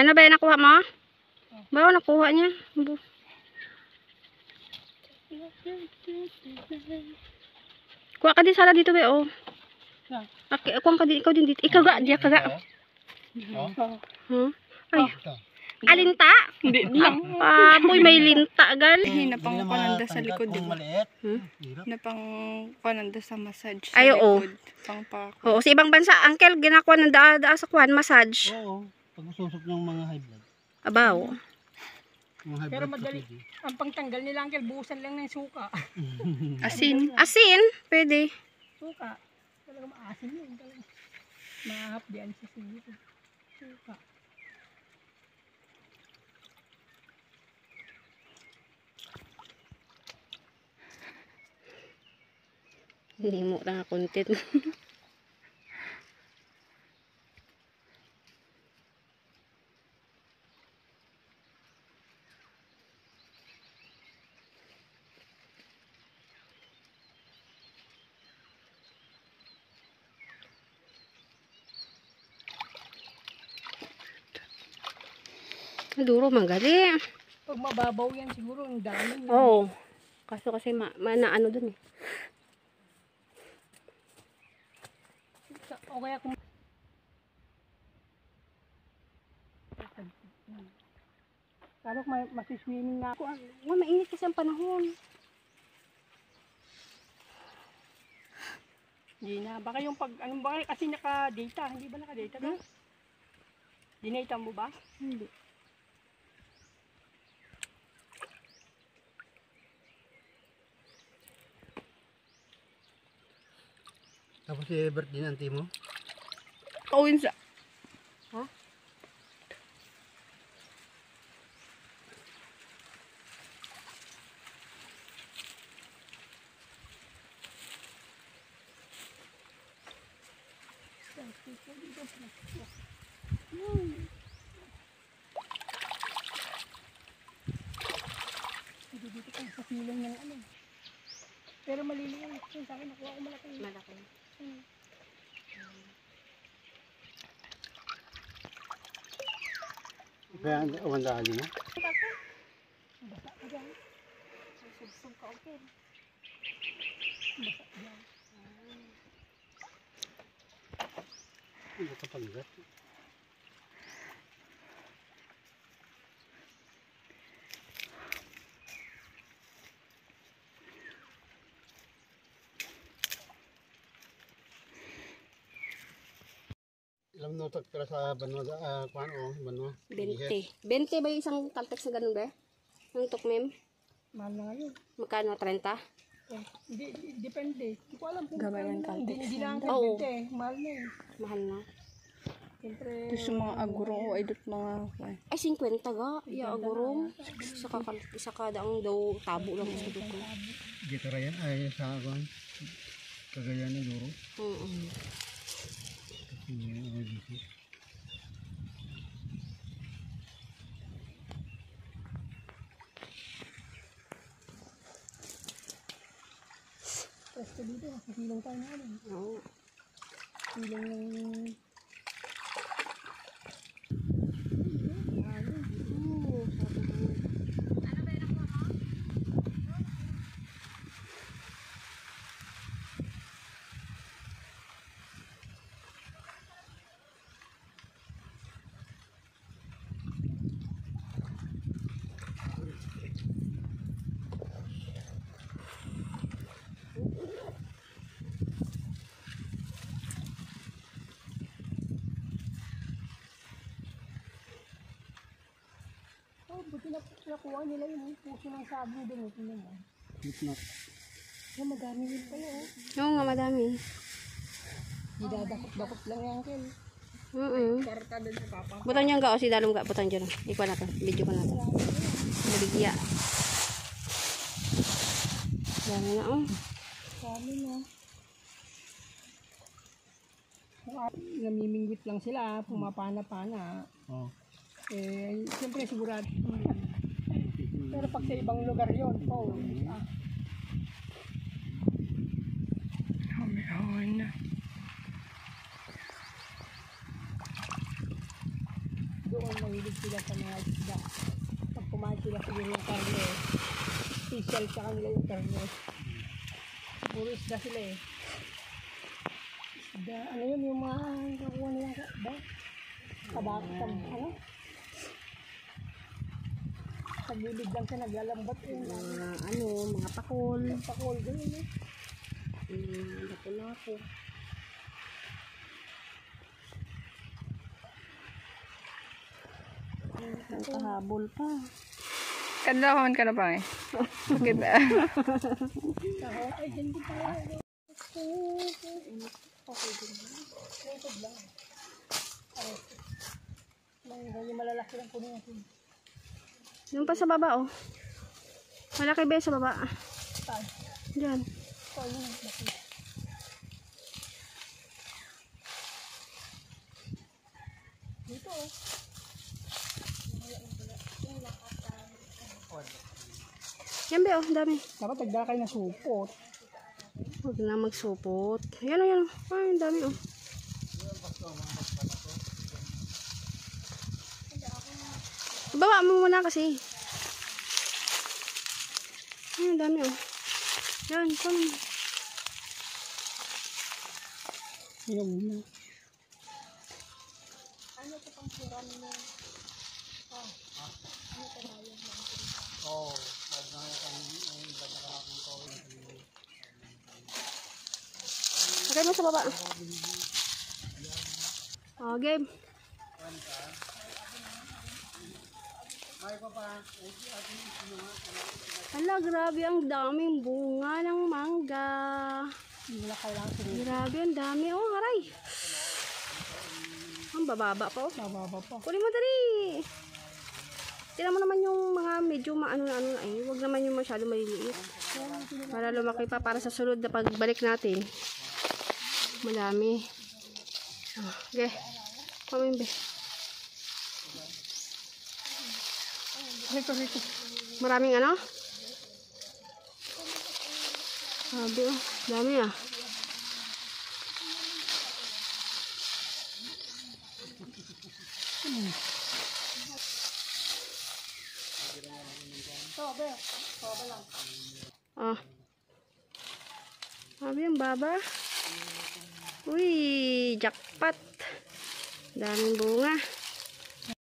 Ano ba yung nakuha mo? Ba, nakuha niya. Kuha ka din sana dito ba, oh. Kuha ka din, ikaw din dito. Ikaw ga, diya ka ga. Huh? Ay. Alinta? Hindi lang. Apoy, may linta, gal. Hinapang pananda sa likod, di ba? Hinapang pananda sa massage sa Ay, oo. likod. Pangpako. Oo, sa ibang bansa, uncle, ginakuha ng daa sa kwan, massage. Oo, pag-ususok ng mga high blood. Abaw. Mga high Pero blood madali. kasi. Ang pangtanggal nila, Uncle, buhusan lang ng suka. Asin. Asin, pwede. Suka. Talaga maasin yun. Talaga. Mahapdian sa siguro. Suka. Hindi mo lang content. Duro manggali. Pag mababaw yan, siguro ang dami yan. Oo. Kaso kasi ano dun eh. O kaya kung parang masiswimming na ako. Mainit kasi ang panahon. Gina, baka yung pag, anong ba kasi naka-data, hindi ba naka-data ba? Dinata mo ba? Hindi. Tapos si Ebert din ang timo. Kawin sa... Ha? Dito ka sa silong ng ano. Pero maliliit yung sa akin, nakuha ko malaki. Malaki. Kaya ang dali mo. Basa ka dyan. Susub ka, okay. Basa dyan. Hindi ka paggat. Ilang minuto para sa banwa, kuan o, banwa? 20. 20 ba yung isang caltex na ganun ba? Yung tukmim? Mahal na ngayon. Magkano? 30? Depende. Hindi ko alam kung Gamay ng caltex. Hindi na ang Oo. kalbite. Mahal na eh. Mahal na. Siyempre. Gusto mga agurong o idot mga... Ay, 50 ga. Iya, agurong. Isa kada ang daw tabo lang sa duko. Dito ra yan ay sa kuan. Kagayan ni Duro. Oo. Presto dito. Silong tayo na ano. Oo. Silong ng... Buti nakuha nila yung puso ng sabong din. Tingnan mo. Oh, madami yun kayo. Oo nga, madami. Didadakot-dakot lang yan, Kel. Karta din sa papa. Butan niya ga o si Dalong ga. Butan dyan. Ikuha na to. Video ko na to. Maligya. Dami na oh. Dami na. Namimingwit lang sila, pumapana-pana. Oh. Eh, siyempre sigurado. Pero pag sa ibang lugar yun, Meron. doon may mahilig sila sa mga isda. Pag kumain sila siguro ng karne, special sa kanila yung karne. Puro isda sila eh. Isda, ano yun yung mga nakuha nila sa isda? Tabak, ano? Sa gilid lang siya naglalambat yun. Mga pakol. Pakol, ganyan eh. Lapu-lapu. Nakahabol pa. Kadlawon ka na pa eh. Kita. Ay, hindi pala. Okay, lingkod lang. Yung malalaki lang kunin natin. Yung pa sa baba, oh. Malaki ba sa baba? Saan? Diyan. Saan yun? Dito, oh. Yan ba, oh. Dami. Dapat nagdala kayo ng supot. Huwag na magsupot. Yan, oh, yan. Oh. Ay, ang dami, oh. Baba mo muna kasi. Ay, ang dami, oh. Yan, kung. Yung na. Okay mo sa baba. Oh, game. Hala, grabe ang daming bunga ng mangga. Grabe, ang dami. Oh, haray. Ang bababa pa, oh. Mababa pa. Kunin mo dali. Tira mo naman yung mga medyo maano na ano eh. Huwag naman yung masyado maliliit. Para lumaki pa para sa sunod na pagbalik natin. Madami. Oh, okay. Kumain ba? Rito. Maraming ano? Sabi oh. Dami ah. Ah. Sabi ang baba. Uy, jackpot. Daming bunga.